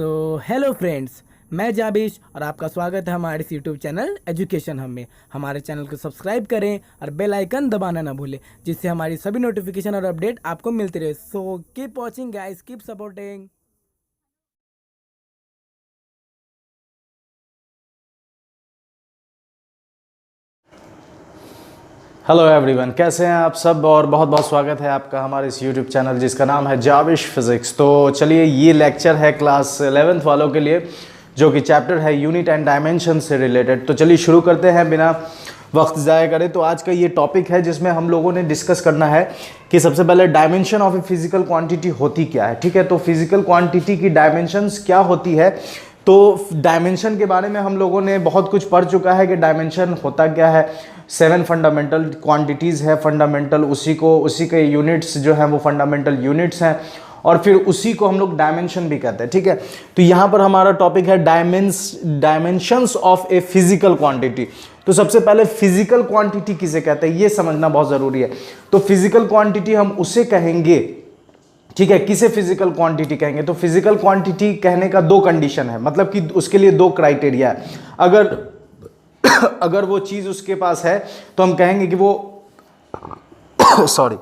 Hello friends, मैं जाबिश और आपका स्वागत है हमारे इस यूट्यूब चैनल एजुकेशन हम में। हमारे चैनल को सब्सक्राइब करें और बेल आइकन दबाना ना भूलें, जिससे हमारी सभी नोटिफिकेशन और अपडेट आपको मिलती रहे। So keep watching guys, keep supporting. Hello everyone, कैसे हैं आप सब। और बहुत बहुत स्वागत है आपका हमारे इस यूट्यूब चैनल जिसका नाम है जाबिश फिजिक्स। तो चलिए, ये लेक्चर है क्लास 11th वालों के लिए, जो कि चैप्टर है यूनिट एंड डायमेंशन से रिलेटेड। तो चलिए शुरू करते हैं बिना वक्त ज़ाया करें। तो आज का ये टॉपिक है जिसमें हम लोगों ने डिस्कस करना है कि सबसे पहले dimension of a physical quantity होती क्या है। ठीक है, तो फिजिकल क्वांटिटी की डायमेंशंस क्या होती है। तो डायमेंशन के बारे में हम लोगों ने बहुत कुछ पढ़ चुका है कि डायमेंशन होता क्या है। 7 फंडामेंटल क्वांटिटीज़ है, फंडामेंटल उसी के यूनिट्स जो हैं वो फंडामेंटल यूनिट्स हैं, और फिर उसी को हम लोग डायमेंशन भी कहते हैं। ठीक है, तो यहाँ पर हमारा टॉपिक है dimensions of a physical quantity. तो सबसे पहले फिजिकल क्वांटिटी किसे कहते हैं ये समझना बहुत ज़रूरी है। तो फिजिकल क्वांटिटी हम उसे कहेंगे, ठीक है, किसे फिजिकल क्वांटिटी कहेंगे। तो फिजिकल क्वांटिटी कहने का 2 कंडीशन है, मतलब कि उसके लिए 2 क्राइटेरिया है। अगर वो चीज़ उसके पास है तो हम कहेंगे कि वो सॉरी,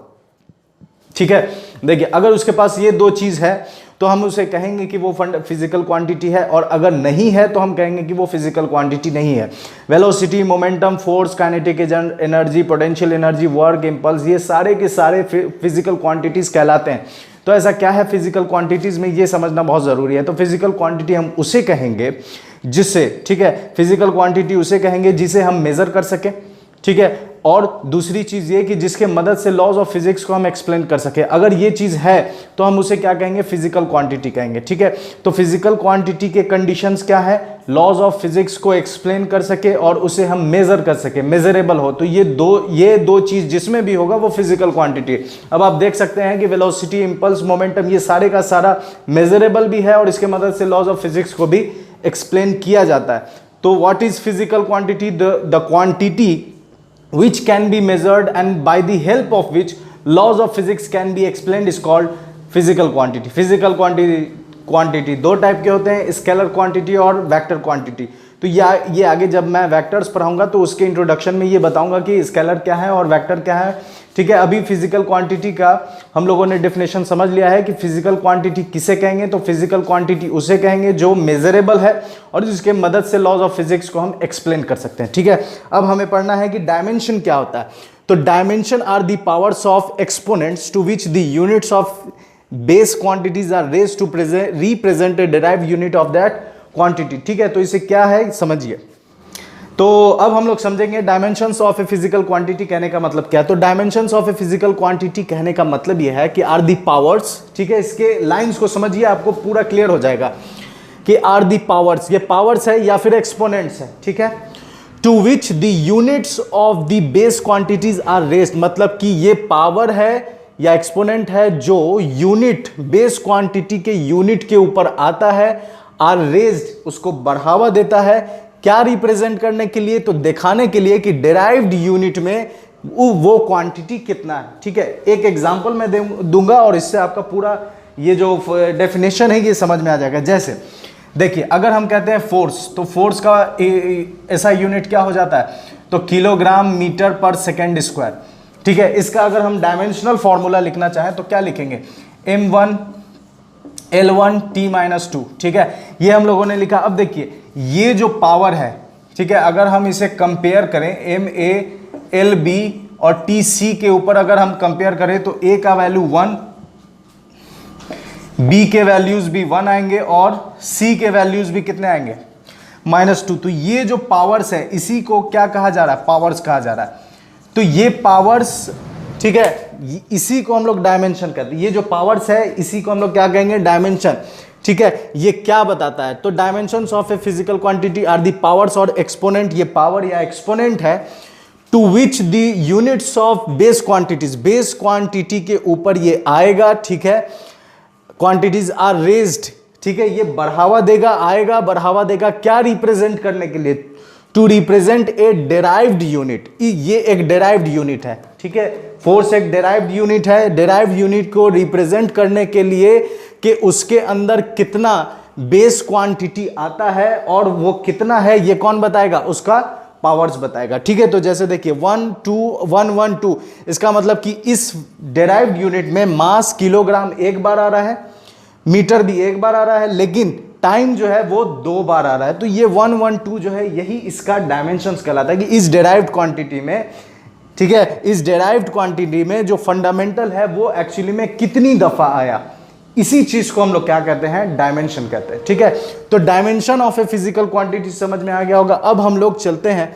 ठीक है, देखिए, अगर उसके पास ये 2 चीज़ है तो हम उसे कहेंगे कि वो फिजिकल क्वांटिटी है, और अगर नहीं है तो हम कहेंगे कि वो फिजिकल क्वांटिटी नहीं है। Velocity, momentum, force, kinetic energy, potential energy, work, impulse, ये सारे के सारे फिजिकल क्वांटिटीज़ कहलाते हैं। तो ऐसा क्या है फिजिकल क्वांटिटीज़ में, ये समझना बहुत ज़रूरी है। तो फिजिकल क्वांटिटी हम उसे कहेंगे जिससे, ठीक है, फिजिकल क्वांटिटी उसे कहेंगे जिसे हम मेज़र कर सकें, ठीक है, और दूसरी चीज़ ये कि जिसके मदद से लॉज ऑफ फिजिक्स को हम एक्सप्लेन कर सकें। अगर ये चीज़ है तो हम उसे क्या कहेंगे, फिजिकल क्वांटिटी कहेंगे। ठीक है, तो फिजिकल क्वांटिटी के कंडीशंस क्या है, लॉज ऑफ फिजिक्स को एक्सप्लेन कर सके और उसे हम मेजर कर सके, मेजरेबल हो। तो ये दो चीज़ जिसमें भी होगा वो फिजिकल क्वांटिटी। अब आप देख सकते हैं कि वेलोसिटी, इंपल्स, मोमेंटम, ये सारे का सारा मेजरेबल भी है और इसके मदद से लॉज ऑफ फिजिक्स को भी एक्सप्लेन किया जाता है। तो what is physical quantity, the quantity which can be measured and by the help of which laws of physics can be explained is called physical quantity. physical quantity 2 type के होते हैं, scalar quantity और vector quantity. तो ये आगे जब मैं vectors पढ़ाऊंगा तो उसके इंट्रोडक्शन में ये बताऊंगा कि स्केलर क्या है और वेक्टर क्या है। ठीक है, अभी फिजिकल क्वांटिटी का हम लोगों ने डेफिनेशन समझ लिया है कि फिजिकल क्वांटिटी किसे कहेंगे। तो फिजिकल क्वांटिटी उसे कहेंगे जो मेजरेबल है और जिसके मदद से लॉज ऑफ फिजिक्स को हम एक्सप्लेन कर सकते हैं। ठीक है, अब हमें पढ़ना है कि डायमेंशन क्या होता है। तो dimension are the powers of exponents to which the units of base quantities are raised to represent a derived unit of that quantity. ठीक है, तो इसे क्या है समझिए। तो अब हम लोग समझेंगे dimensions of a physical quantity कहने का मतलब क्या है। तो dimensions of a physical quantity कहने का मतलब यह है कि आर दी पावर्स, ठीक है, इसके लाइंस को समझिए, आपको पूरा क्लियर हो जाएगा कि आर दी पावर्स, ये पावर्स है या फिर एक्सपोनेंट्स है, ठीक है, to which the units of the base quantities are raised. मतलब कि ये पावर है या एक्सपोनेंट है जो यूनिट, बेस क्वांटिटी के यूनिट के ऊपर आता है, आर रेज्ड, उसको बढ़ावा देता है। क्या रिप्रेजेंट करने के लिए, तो दिखाने के लिए कि डिराइव्ड यूनिट में वो क्वांटिटी कितना है। ठीक है, एक एग्जांपल मैं दूंगा और इससे आपका पूरा ये जो डेफिनेशन है ये समझ में आ जाएगा। जैसे देखिए, अगर हम कहते हैं फोर्स, तो फोर्स का ऐसा यूनिट क्या हो जाता है, तो किलोग्राम मीटर पर सेकेंड स्क्वायर। ठीक है, इसका अगर हम डायमेंशनल फॉर्मूला लिखना चाहें तो क्या लिखेंगे, m1 L1 T-2। ठीक है, ये हम लोगों ने लिखा। अब देखिए, ये जो पावर है, ठीक है, अगर हम इसे कंपेयर करें MA LB और TC के ऊपर अगर हम कंपेयर करें तो A का वैल्यू 1, B के वैल्यूज भी 1 आएंगे और C के वैल्यूज भी कितने आएंगे, -2। तो ये जो पावर्स है इसी को क्या कहा जा रहा है, पावर्स कहा जा रहा है। तो ये पावर्स, ठीक है, इसी को हम लोग डायमेंशन कहते हैं। ये जो पावर्स है इसी को हम लोग क्या कहेंगे, डायमेंशन। ठीक है, ये क्या बताता है, तो dimensions of a physical quantity are the powers और एक्सपोनेंट, ये पावर या एक्सपोनेंट है, to which the units of base quantities, base quantity के ऊपर ये आएगा। ठीक है, क्वांटिटीज आर रेज्ड, ठीक है, ये बढ़ावा देगा, आएगा, बढ़ावा देगा, क्या रिप्रेजेंट करने के लिए, to represent a derived unit. ये एक डेराइव्ड यूनिट है। ठीक है, फोर्स एक डेराइव्ड यूनिट है। डेराइव्ड यूनिट को रिप्रेजेंट करने के लिए कि उसके अंदर कितना बेस क्वांटिटी आता है और वो कितना है ये कौन बताएगा, उसका पावर्स बताएगा। ठीक है, तो जैसे देखिए 1 2 1 1 2, इसका मतलब कि इस डेराइव्ड यूनिट में मास किलोग्राम एक बार आ रहा है, मीटर भी एक बार आ रहा है, लेकिन टाइम जो है वो 2 बार आ रहा है। तो ये 1 1 2 जो है यही इसका डायमेंशंस कहलाता है कि इस डेराइव्ड क्वांटिटी में, ठीक है, इस डेराइव्ड क्वांटिटी में जो फंडामेंटल है वो एक्चुअली में कितनी दफा आया, इसी चीज को हम लोग क्या कहते हैं, डायमेंशन कहते हैं। ठीक है, तो dimension of a physical quantity समझ में आ गया होगा। अब हम लोग चलते हैं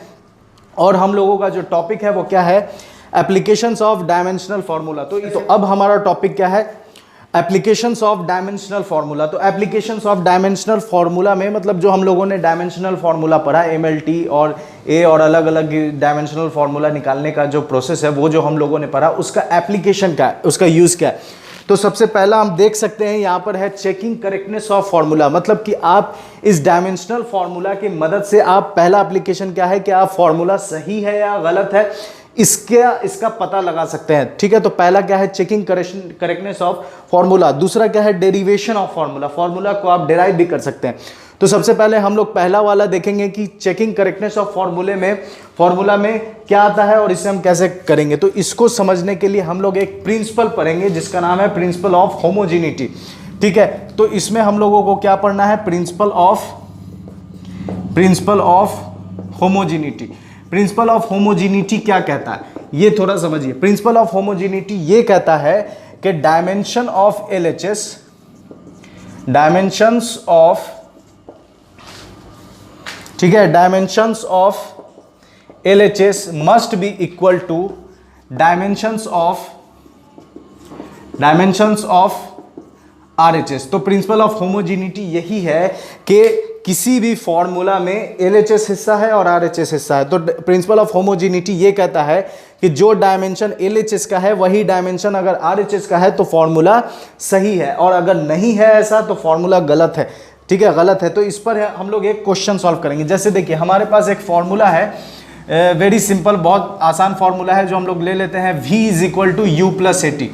और हम लोगों का जो टॉपिक है वो क्या है, एप्लीकेशंस ऑफ डायमेंशनल फार्मूला। तो अब हमारा टॉपिक क्या है, एप्लीकेशंस ऑफ डायमेंशनल फार्मूला। तो एप्लीकेशंस ऑफ डायमेंशनल फार्मूला में मतलब जो हम लोगों ने डायमेंशनल फार्मूला पढ़ा, MLT और ए और अलग अलग डायमेंशनल फार्मूला निकालने का जो प्रोसेस है वो जो हम लोगों ने पढ़ा, उसका एप्लीकेशन क्या है, उसका यूज क्या है। तो सबसे पहला हम देख सकते हैं यहाँ पर है चेकिंग करेक्टनेस ऑफ फार्मूला। मतलब कि आप इस डायमेंशनल फार्मूला की मदद से आप, पहला एप्लीकेशन क्या है कि आप फार्मूला सही है या गलत है इसका पता लगा सकते हैं। ठीक है, तो पहला क्या है, चेकिंग करेक्टनेस ऑफ फार्मूला। दूसरा क्या है, डेरिवेशन ऑफ फार्मूला, फार्मूला को आप डेराइव भी कर सकते हैं। तो सबसे पहले हम लोग पहला वाला देखेंगे कि चेकिंग करेक्टनेस ऑफ फार्मूला में क्या आता है और इसे हम कैसे करेंगे। तो इसको समझने के लिए हम लोग एक प्रिंसिपल पढ़ेंगे जिसका नाम है प्रिंसिपल ऑफ होमोजेनिटी। ठीक है, तो इसमें हम लोगों को क्या पढ़ना है, principle of homogeneity. Principle of homogeneity क्या कहता है ये थोड़ा समझिए। प्रिंसिपल ऑफ होमोजेनिटी ये कहता है कि dimension of LHS, dimensions of, ठीक है, dimensions of LHS must be equal to dimensions of RHS। तो प्रिंसिपल ऑफ होमोजेनिटी यही है कि किसी भी फॉर्मूला में LHS हिस्सा है और RHS हिस्सा है। तो प्रिंसिपल ऑफ होमोजेनिटी ये कहता है कि जो डायमेंशन LHS का है वही डायमेंशन अगर RHS का है तो फॉर्मूला सही है, और अगर नहीं है ऐसा तो फॉर्मूला गलत है। ठीक है, गलत है। तो इस पर हम लोग एक क्वेश्चन सॉल्व करेंगे। जैसे देखिए हमारे पास एक फॉर्मूला है, वेरी सिंपल, बहुत आसान फॉर्मूला है, जो हम लोग ले लेते हैं V is equal to U plus AT।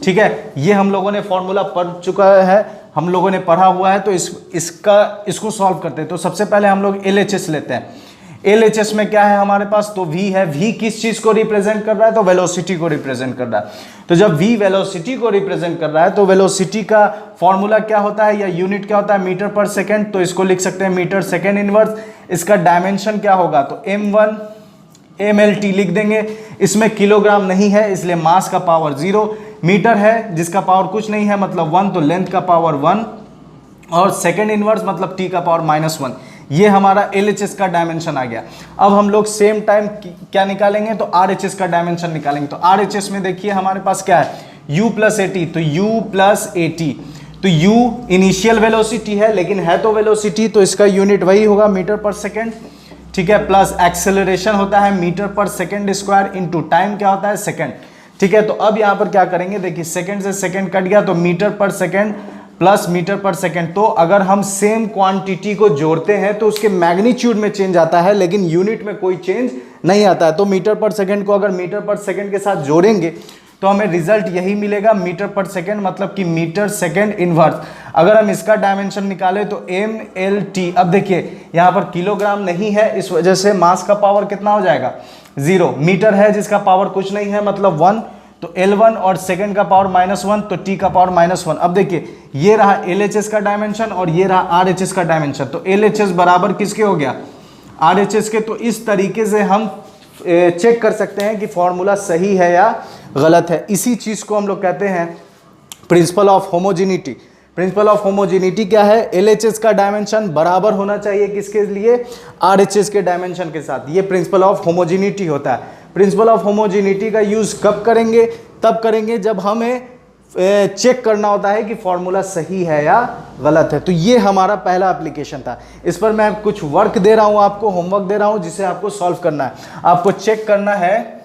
ठीक है, ये हम लोगों ने फॉर्मूला पढ़ चुका है, हम लोगों ने पढ़ा हुआ है। तो इसको सॉल्व करते हैं। तो सबसे पहले हम लोग LHS लेते हैं। LHS में क्या है हमारे पास, तो V है। V किस चीज को रिप्रेजेंट कर रहा है, तो वेलोसिटी को रिप्रेजेंट कर रहा है। तो जब V वेलोसिटी को रिप्रेजेंट कर रहा है तो वेलोसिटी का फॉर्मूला क्या होता है या यूनिट क्या होता है, मीटर पर सेकेंड। तो इसको लिख सकते हैं मीटर सेकेंड इनवर्स। इसका डायमेंशन क्या होगा, तो M1 MLT लिख देंगे। इसमें किलोग्राम नहीं है इसलिए मास का पावर 0, मीटर है जिसका पावर कुछ नहीं है मतलब 1, तो लेंथ का पावर 1, और सेकेंड इनवर्स मतलब T का पावर -1। ये हमारा LHS का डायमेंशन आ गया। अब हम लोग सेम टाइम क्या निकालेंगे, तो RHS का डायमेंशन निकालेंगे। तो RHS में देखिए हमारे पास क्या है, U प्लस AT। तो U प्लस AT, तो U इनिशियल वेलोसिटी है लेकिन है तो वेलोसिटी, तो इसका यूनिट वही होगा मीटर पर सेकेंड। ठीक है, प्लस एक्सेलरेशन होता है मीटर पर सेकेंड स्क्वायर इंटू टाइम क्या होता है, सेकेंड। ठीक है, तो अब यहाँ पर क्या करेंगे, देखिए सेकेंड से सेकेंड कट गया तो मीटर पर सेकेंड प्लस मीटर पर सेकेंड। तो अगर हम सेम क्वांटिटी को जोड़ते हैं तो उसके मैग्नीट्यूड में चेंज आता है लेकिन यूनिट में कोई चेंज नहीं आता है। तो मीटर पर सेकेंड को अगर मीटर पर सेकेंड के साथ जोड़ेंगे तो हमें रिजल्ट यही मिलेगा, मीटर पर सेकेंड मतलब कि मीटर सेकेंड इनवर्स। अगर हम इसका डायमेंशन निकालें तो MLT। अब देखिए यहाँ पर किलोग्राम नहीं है, इस वजह से मास का पावर कितना हो जाएगा, 0। मीटर है जिसका पावर कुछ नहीं है मतलब 1, तो L1, और सेकेंड का पावर -1 तो T का पावर -1। अब देखिए ये रहा LHS का डायमेंशन और ये रहा RHS का डायमेंशन। तो LHS बराबर किसके हो गया, RHS के। तो इस तरीके से हम चेक कर सकते हैं कि फॉर्मूला सही है या गलत है। इसी चीज को हम लोग कहते हैं principle of homogeneity. Principle of homogeneity क्या है, LHS का डायमेंशन बराबर होना चाहिए किसके लिए, RHS के डायमेंशन के साथ। ये प्रिंसिपल ऑफ होमोजेनिटी होता है। प्रिंसिपल ऑफ होमोजेनिटी का यूज कब करेंगे, तब करेंगे जब हमें चेक करना होता है कि फॉर्मूला सही है या गलत है। तो ये हमारा पहला एप्लीकेशन था। इस पर मैं कुछ वर्क दे रहा हूं, आपको होमवर्क दे रहा हूं जिसे आपको सॉल्व करना है। आपको चेक करना है,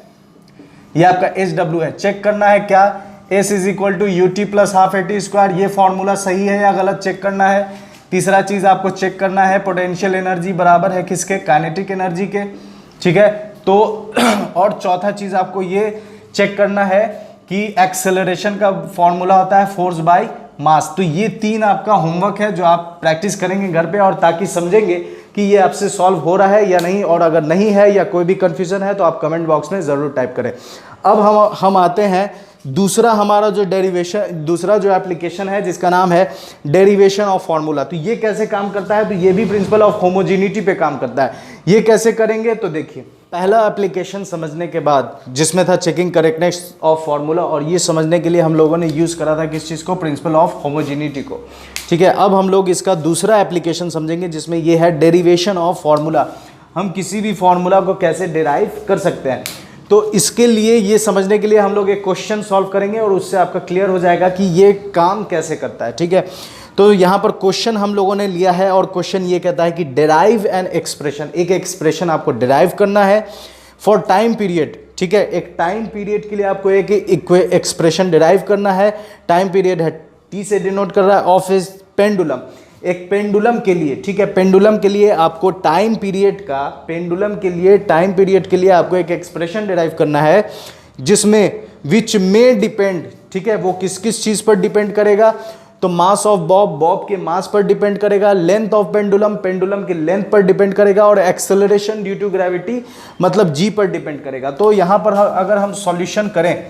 ये आपका SW है, चेक करना है क्या, S is equal to UT plus half AT square, ये फॉर्मूला सही है या गलत चेक करना है। तीसरा चीज आपको चेक करना है पोटेंशियल एनर्जी बराबर है किसके, काइनेटिक एनर्जी के। ठीक है, तो और चौथा चीज आपको ये चेक करना है कि एक्सेलरेशन का फॉर्मूला होता है फोर्स बाय मास। तो ये 3 आपका होमवर्क है जो आप प्रैक्टिस करेंगे घर पे, और ताकि समझेंगे कि ये आपसे सॉल्व हो रहा है या नहीं, और अगर नहीं है या कोई भी कंफ्यूजन है तो आप कमेंट बॉक्स में ज़रूर टाइप करें। अब हम आते हैं दूसरा हमारा जो डेरिवेशन, दूसरा जो एप्लीकेशन है जिसका नाम है डेरिवेशन ऑफ फार्मूला। तो ये कैसे काम करता है, तो ये भी प्रिंसिपल ऑफ होमोजेनिटी पे काम करता है। ये कैसे करेंगे, तो देखिए पहला एप्लीकेशन समझने के बाद जिसमें था चेकिंग करेक्टनेस ऑफ फार्मूला, और ये समझने के लिए हम लोगों ने यूज़ करा था किस चीज़ को, प्रिंसिपल ऑफ होमोजेनिटी को। ठीक है, अब हम लोग इसका दूसरा एप्लीकेशन समझेंगे जिसमें ये है डेरिवेशन ऑफ फार्मूला। हम किसी भी फार्मूला को कैसे डिराइव कर सकते हैं, तो इसके लिए ये समझने के लिए हम लोग एक क्वेश्चन सॉल्व करेंगे और उससे आपका क्लियर हो जाएगा कि ये काम कैसे करता है। ठीक है, तो यहाँ पर क्वेश्चन हम लोगों ने लिया है और क्वेश्चन ये कहता है कि डिराइव एन एक्सप्रेशन, एक एक्सप्रेशन आपको डिराइव करना है फॉर टाइम पीरियड। ठीक है, एक टाइम पीरियड के लिए आपको एक एक्सप्रेशन डिराइव करना है। टाइम पीरियड है टी से डिनोट कर रहा है, ऑफ इज पेंडुलम, एक पेंडुलम के लिए। ठीक है, पेंडुलम के लिए आपको टाइम पीरियड का, पेंडुलम के लिए टाइम पीरियड के लिए आपको एक एक्सप्रेशन डिराइव करना है जिसमें विच में डिपेंड, ठीक है, वो किस किस चीज़ पर डिपेंड करेगा, तो मास ऑफ बॉब, बॉब के मास पर डिपेंड करेगा, लेंथ ऑफ पेंडुलम, पेंडुलम की लेंथ पर डिपेंड करेगा, और एक्सेलरेशन ड्यू टू ग्रेविटी मतलब जी पर डिपेंड करेगा। तो यहाँ पर अगर हम सॉल्यूशन करें,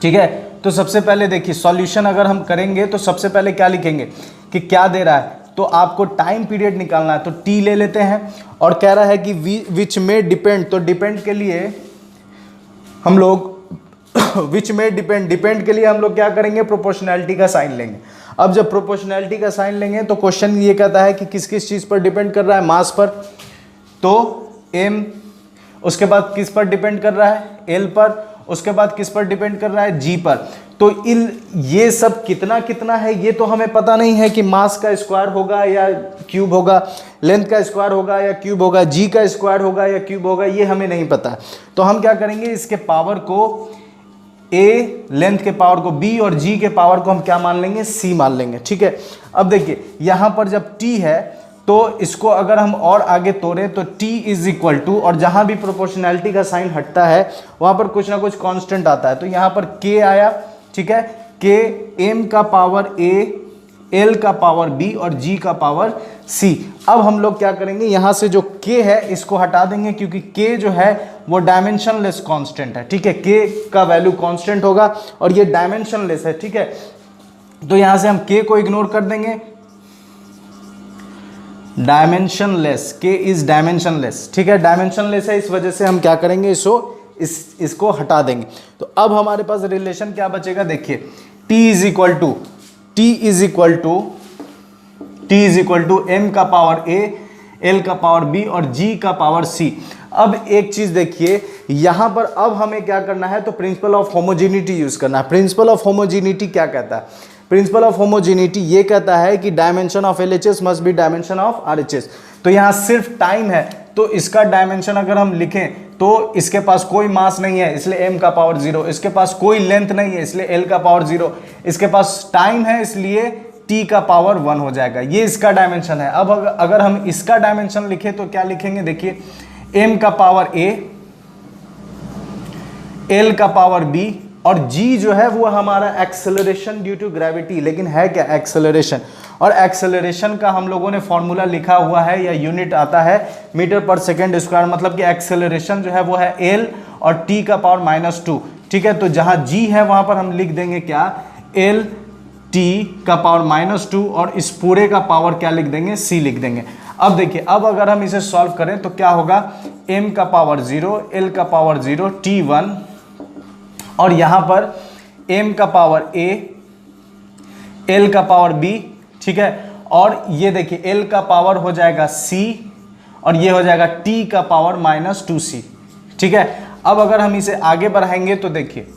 ठीक है, तो सबसे पहले देखिए सॉल्यूशन अगर हम करेंगे तो सबसे पहले क्या लिखेंगे कि क्या दे रहा है, तो आपको टाइम पीरियड निकालना है, तो टी ले लेते हैं, और कह रहा है कि विच में डिपेंड, तो डिपेंड के लिए हम लोग विच में डिपेंड के लिए हम लोग क्या करेंगे, प्रोपोर्शनैलिटी का साइन लेंगे। अब जब प्रोपोर्शनैलिटी का साइन लेंगे तो क्वेश्चन ये कहता है कि किस किस चीज़ पर डिपेंड कर रहा है, मास पर, तो m, उसके बाद किस पर डिपेंड कर रहा है, l पर, उसके बाद किस पर डिपेंड कर रहा है, g पर। तो ये सब कितना कितना है ये तो हमें पता नहीं है कि मास का स्क्वायर होगा या क्यूब होगा, लेंथ का स्क्वायर होगा या क्यूब होगा, g का स्क्वायर होगा या क्यूब होगा, ये हमें नहीं पता। तो हम क्या करेंगे, इसके पावर को a, लेंथ के पावर को b और g के पावर को हम क्या मान लेंगे, c मान लेंगे। ठीक है, अब देखिए यहाँ पर जब t है तो इसको अगर हम और आगे तोड़े तो t इज इक्वल टू, और जहाँ भी प्रोपोर्शनैलिटी का साइन हटता है वहाँ पर कुछ ना कुछ कांस्टेंट आता है, तो यहाँ पर k आया। ठीक है, k m का पावर a, l का पावर b और g का पावर c। अब हम लोग क्या करेंगे, यहाँ से जो k है इसको हटा देंगे क्योंकि k जो है वो डायमेंशनलेस कांस्टेंट है। ठीक है, k का वैल्यू कांस्टेंट होगा और ये डायमेंशनलेस है। ठीक है, तो यहाँ से हम k को इग्नोर कर देंगे, डायमेंशनलेस, k इज डायमेंशनलेस। ठीक है, डायमेंशनलेस है, इस वजह से हम क्या करेंगे, इसको हटा देंगे। तो अब हमारे पास रिलेशन क्या बचेगा, देखिए t is equal to m का पावर a, l का पावर b और g का पावर c। अब एक चीज देखिए यहां पर, अब हमें क्या करना है, तो प्रिंसिपल ऑफ होमोजेनिटी यूज करना है। प्रिंसिपल ऑफ होमोजेनिटी क्या कहता है, प्रिंसिपल ऑफ होमोजेनिटी ये कहता है कि dimension of LHS must be dimension of RHS। तो यहाँ सिर्फ टाइम है तो इसका डायमेंशन अगर हम लिखें तो इसके पास कोई मास नहीं है इसलिए m का पावर 0, इसके पास कोई लेंथ नहीं है इसलिए l का पावर 0, इसके पास टाइम है इसलिए t का पावर 1 हो जाएगा। ये इसका डायमेंशन है। अब अगर हम इसका डायमेंशन लिखें तो क्या लिखेंगे, देखिए m का पावर a, l का पावर b और g जो है वो हमारा एक्सेलरेशन ड्यू टू ग्रेविटी, लेकिन है क्या, एक्सेलरेशन। और एक्सेलरेशन का हम लोगों ने फॉर्मूला लिखा हुआ है या यूनिट आता है मीटर पर सेकेंड स्क्वायर, मतलब कि एक्सेलरेशन जो है वो है l और t का पावर -2। ठीक है, तो जहां g है वहां पर हम लिख देंगे क्या, l t का पावर -2 और इस पूरे का पावर क्या लिख देंगे, c लिख देंगे। अब देखिए, अब अगर हम इसे सॉल्व करें तो क्या होगा, m का पावर 0, l का पावर 0, t 1 और यहाँ पर m का पावर a, l का पावर b। ठीक है, और ये देखिए l का पावर हो जाएगा c और ये हो जाएगा t का पावर -2c। ठीक है, अब अगर हम इसे आगे बढ़ाएंगे तो देखिए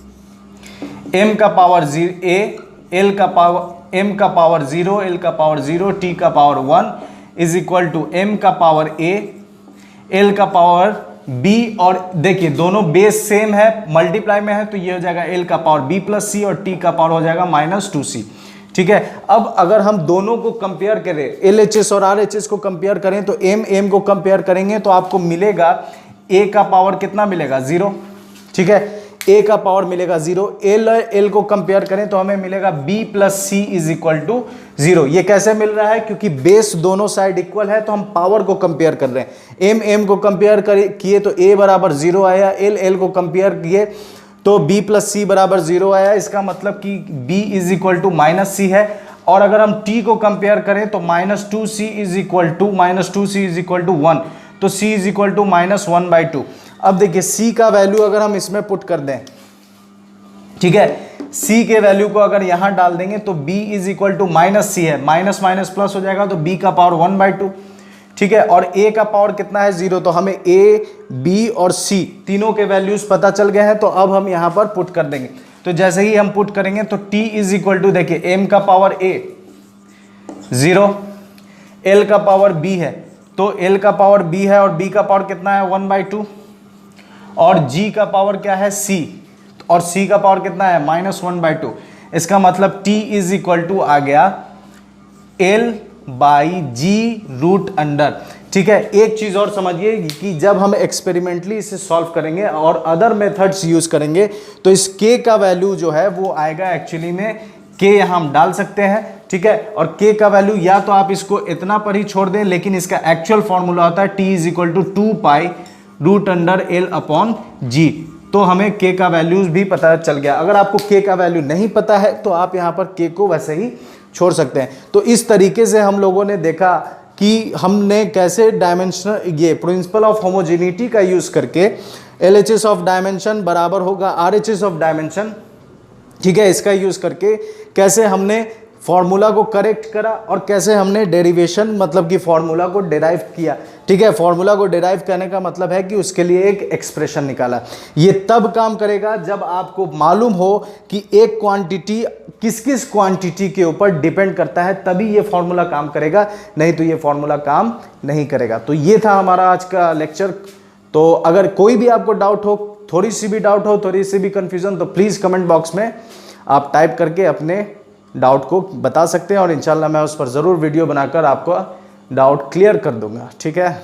m का पावर 0 a, l का पावर m का पावर 0, l का पावर 0, t का power 1 is equal to m का पावर a, l का पावर b, और देखिए दोनों बेस सेम है, मल्टीप्लाई में है, तो ये हो जाएगा l का पावर b प्लस c और t का पावर हो जाएगा -2c। ठीक है, अब अगर हम दोनों को कंपेयर करें, LHS और RHS को कंपेयर करें तो m को कंपेयर करेंगे तो आपको मिलेगा a का पावर कितना मिलेगा, 0। ठीक है, a का पावर मिलेगा 0, एल को कंपेयर करें तो हमें मिलेगा b plus c is equal to 0। ये कैसे मिल रहा है? क्योंकि बेस दोनों साइड इक्वल है तो हम पावर को कंपेयर कर रहे हैं। m को कंपेयर किए तो a बराबर 0 आया, एल को कंपेयर किए तो b प्लस सी बराबर 0 आया। इसका मतलब कि b is equal to minus C है। और अगर हम t को कंपेयर करें तो -2c इज इक्वल टू -1, तो c इज इक्वल टू -1/2। अब देखिए c का वैल्यू अगर हम इसमें पुट कर दें, ठीक है, c के वैल्यू को अगर यहां डाल देंगे तो b is equal to -c है, माइनस माइनस प्लस हो जाएगा तो b का पावर 1/2, ठीक है। और a का पावर कितना है? 0। तो हमें a, b और c तीनों के वैल्यूज पता चल गए हैं। तो अब हम यहां पर पुट कर देंगे। तो जैसे ही हम पुट करेंगे तो t इज इक्वल टू, देखिए m का पावर a 0, l का पावर b है, तो l का पावर b है और b का पावर कितना है? 1/2। और g का पावर क्या है? c, और c का पावर कितना है? -1/2। इसका मतलब t इज इक्वल टू आ गया L/g√अंडर, ठीक है। एक चीज और समझिए कि जब हम एक्सपेरिमेंटली इसे सॉल्व करेंगे और अदर मेथड्स यूज करेंगे तो इस k का वैल्यू जो है वो आएगा, एक्चुअली में k यहाँ हम डाल सकते हैं, ठीक है। और k का वैल्यू या तो आप इसको इतना पर ही छोड़ दें, लेकिन इसका एक्चुअल फॉर्मूला होता है t is equal to 2π√L/g। तो हमें k का वैल्यूज भी पता चल गया। अगर आपको k का वैल्यू नहीं पता है तो आप यहाँ पर k को वैसे ही छोड़ सकते हैं। तो इस तरीके से हम लोगों ने देखा कि हमने कैसे डायमेंशनल, ये प्रिंसिपल ऑफ होमोजेनिटी का यूज करके LHS ऑफ डायमेंशन बराबर होगा RHS ऑफ डायमेंशन, ठीक है। इसका यूज करके कैसे हमने फॉर्मूला को करेक्ट करा और कैसे हमने डेरिवेशन, मतलब कि फॉर्मूला को डिराइव किया, ठीक है। फॉर्मूला को डिराइव करने का मतलब है कि उसके लिए एक एक्सप्रेशन निकाला। ये तब काम करेगा जब आपको मालूम हो कि एक क्वांटिटी किस किस क्वांटिटी के ऊपर डिपेंड करता है, तभी ये फॉर्मूला काम करेगा, नहीं तो ये फॉर्मूला काम नहीं करेगा। तो ये था हमारा आज का लेक्चर। तो अगर कोई भी आपको डाउट हो, थोड़ी सी भी डाउट हो, थोड़ी सी भी कंफ्यूजन, तो प्लीज़ कमेंट बॉक्स में आप टाइप करके अपने डाउट को बता सकते हैं और इंशाल्लाह मैं उस पर ज़रूर वीडियो बनाकर आपको डाउट क्लियर कर दूंगा, ठीक है।